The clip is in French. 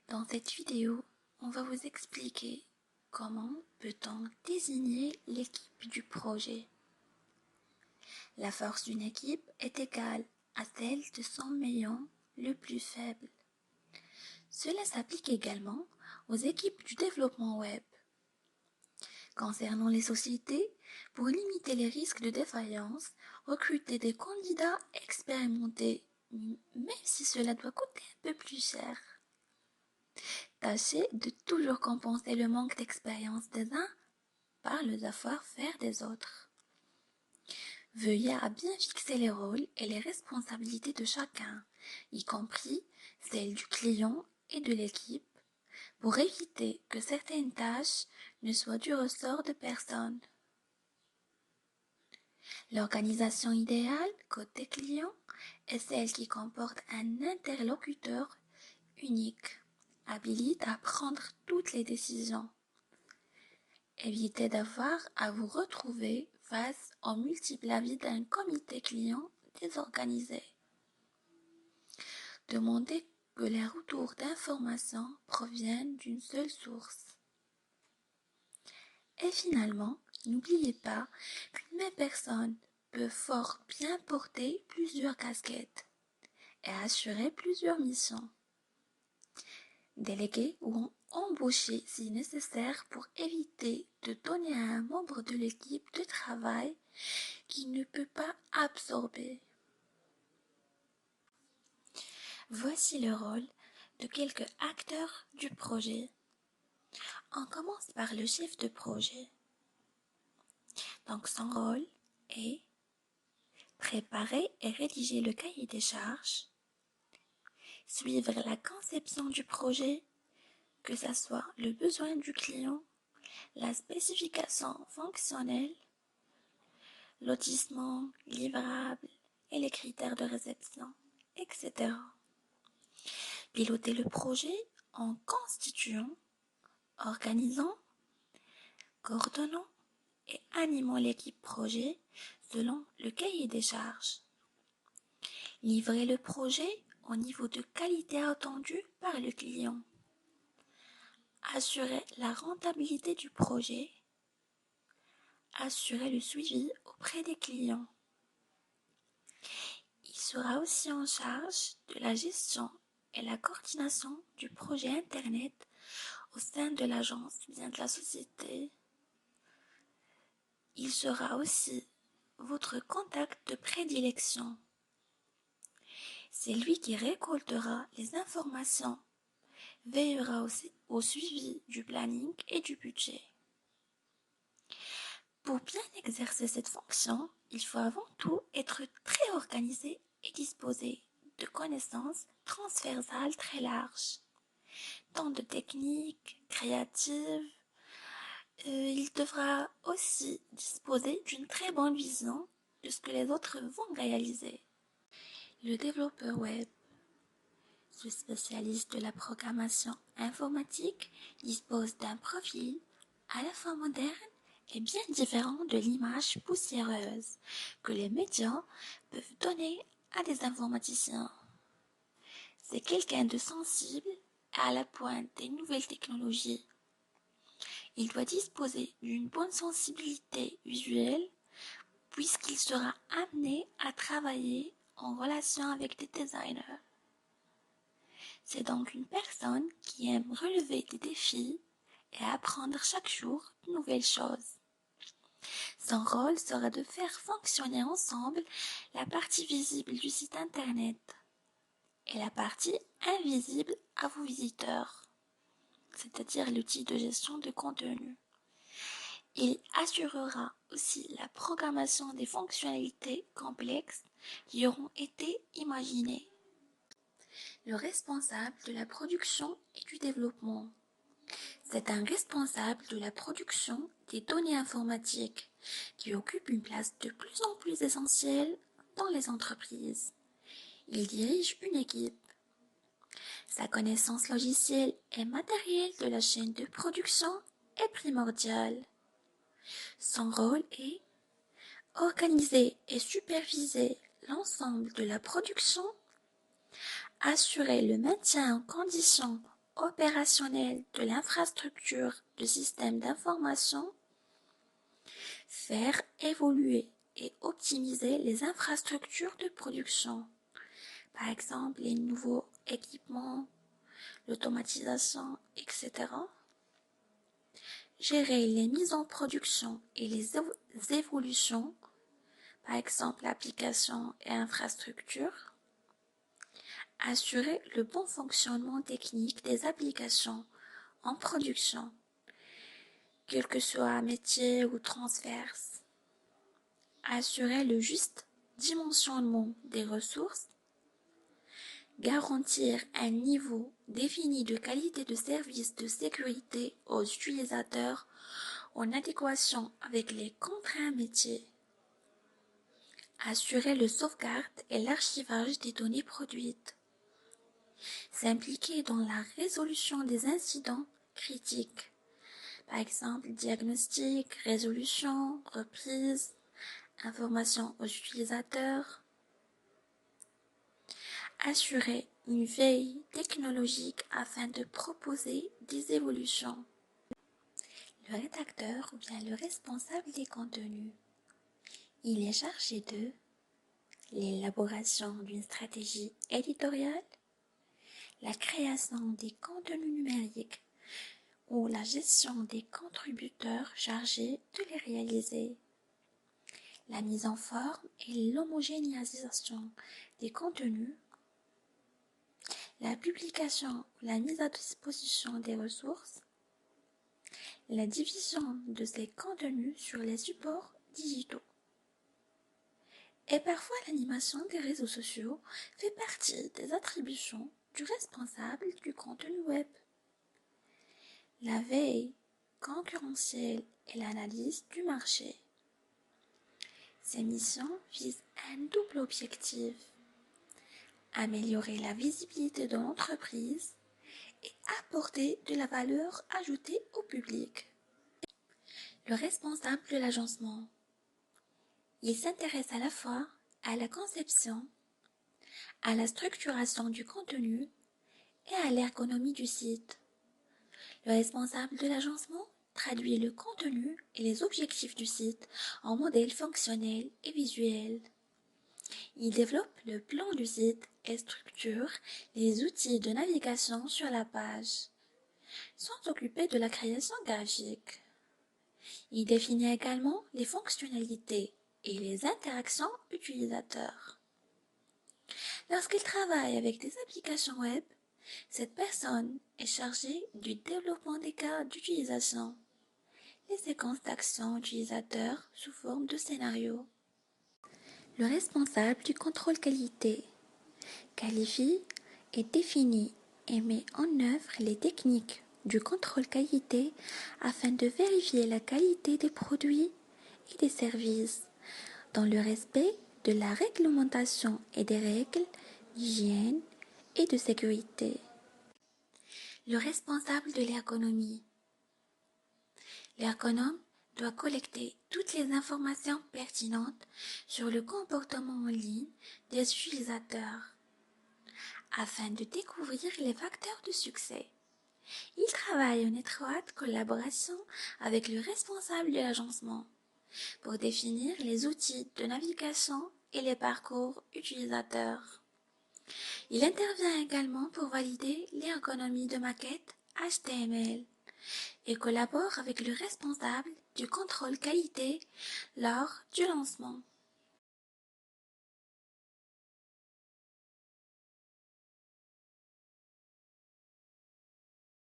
Dans cette vidéo, on va vous expliquer comment peut-on désigner l'équipe du projet. La force d'une équipe est égale à celle de son maillon le plus faible. Cela s'applique également aux équipes du développement web. Concernant les sociétés, pour limiter les risques de défaillance, recrutez des candidats expérimentés, même si cela doit coûter un peu plus cher. Tâchez de toujours compenser le manque d'expérience des uns par le savoir-faire des autres. Veuillez à bien fixer les rôles et les responsabilités de chacun, y compris celles du client et de l'équipe, pour éviter que certaines tâches ne soient du ressort de personne. L'organisation idéale côté client est celle qui comporte un interlocuteur unique, habilite à prendre toutes les décisions. Évitez d'avoir à vous retrouver face aux multiples avis d'un comité client désorganisé. Demandez que les retours d'informations proviennent d'une seule source. Et finalement, n'oubliez pas qu'une même personne peut fort bien porter plusieurs casquettes et assurer plusieurs missions. Déléguer ou embaucher si nécessaire pour éviter de donner à un membre de l'équipe de travail qui ne peut pas absorber. Voici le rôle de quelques acteurs du projet. On commence par le chef de projet. Donc son rôle est préparer et rédiger le cahier des charges, suivre la conception du projet, que ce soit le besoin du client, la spécification fonctionnelle, lotissement, livrable et les critères de réception, etc. Piloter le projet en constituant, organisant, coordonnant et animant l'équipe projet selon le cahier des charges. Livrer le projet au niveau de qualité attendu par le client. Assurer la rentabilité du projet. Assurer le suivi auprès des clients. Il sera aussi en charge de la gestion et la coordination du projet Internet au sein de l'agence ou bien de la société. Il sera aussi votre contact de prédilection. C'est lui qui récoltera les informations, veillera aussi au suivi du planning et du budget. Pour bien exercer cette fonction, il faut avant tout être très organisé et disposer de connaissances transversales très larges, tant de techniques créatives. Il devra aussi disposer d'une très bonne vision de ce que les autres vont réaliser. Le développeur web, ce spécialiste de la programmation informatique, dispose d'un profil à la fois moderne et bien différent de l'image poussiéreuse que les médias peuvent donner à des informaticiens. C'est quelqu'un de sensible à la pointe des nouvelles technologies. Il doit disposer d'une bonne sensibilité visuelle puisqu'il sera amené à travailler en relation avec des designers. C'est donc une personne qui aime relever des défis et apprendre chaque jour de nouvelles choses. Son rôle sera de faire fonctionner ensemble la partie visible du site internet et la partie invisible à vos visiteurs, c'est-à-dire l'outil de gestion de contenu. Il assurera aussi la programmation des fonctionnalités complexes qui auront été imaginées. Le responsable de la production et du développement. C'est un responsable de la production des données informatiques qui occupe une place de plus en plus essentielle dans les entreprises. Il dirige une équipe. Sa connaissance logicielle et matérielle de la chaîne de production est primordiale. Son rôle est organiser et superviser l'ensemble de la production, assurer le maintien en condition opérationnelle de l'infrastructure de système d'information, faire évoluer et optimiser les infrastructures de production, par exemple les nouveaux équipements, l'automatisation, etc. Gérer les mises en production et les évolutions, par exemple l'application et infrastructure. Assurer le bon fonctionnement technique des applications en production, quel que soit un métier ou transverse. Assurer le juste dimensionnement des ressources. Garantir un niveau défini de qualité de service de sécurité aux utilisateurs en adéquation avec les contraintes métiers. Assurer le sauvegarde et l'archivage des données produites. S'impliquer dans la résolution des incidents critiques, par exemple diagnostic, résolution, reprise, information aux utilisateurs. Assurer une veille technologique afin de proposer des évolutions. Le rédacteur ou bien le responsable des contenus, il est chargé de l'élaboration d'une stratégie éditoriale, la création des contenus numériques ou la gestion des contributeurs chargés de les réaliser, la mise en forme et l'homogénéisation des contenus, la publication ou la mise à disposition des ressources, la division de ces contenus sur les supports digitaux. Et parfois l'animation des réseaux sociaux fait partie des attributions du responsable du contenu web. La veille concurrentielle et l'analyse du marché. Ces missions visent un double objectif: améliorer la visibilité de l'entreprise et apporter de la valeur ajoutée au public. Le responsable de l'agencement, il s'intéresse à la fois à la conception, à la structuration du contenu et à l'ergonomie du site. Le responsable de l'agencement traduit le contenu et les objectifs du site en modèles fonctionnels et visuels. Il développe le plan du site et structure les outils de navigation sur la page, sans s'occuper de la création graphique. Il définit également les fonctionnalités et les interactions utilisateurs. Lorsqu'il travaille avec des applications web, cette personne est chargée du développement des cas d'utilisation, les séquences d'actions utilisateurs sous forme de scénarios. Le responsable du contrôle qualité qualifie et définit et met en œuvre les techniques du contrôle qualité afin de vérifier la qualité des produits et des services dans le respect de la réglementation et des règles d'hygiène et de sécurité. Le responsable de l'ergonomie. L'ergonome doit collecter toutes les informations pertinentes sur le comportement en ligne des utilisateurs afin de découvrir les facteurs de succès. Il travaille en étroite collaboration avec le responsable de l'agencement pour définir les outils de navigation et les parcours utilisateurs. Il intervient également pour valider l'ergonomie de maquettes HTML et collabore avec le responsable du contrôle qualité lors du lancement.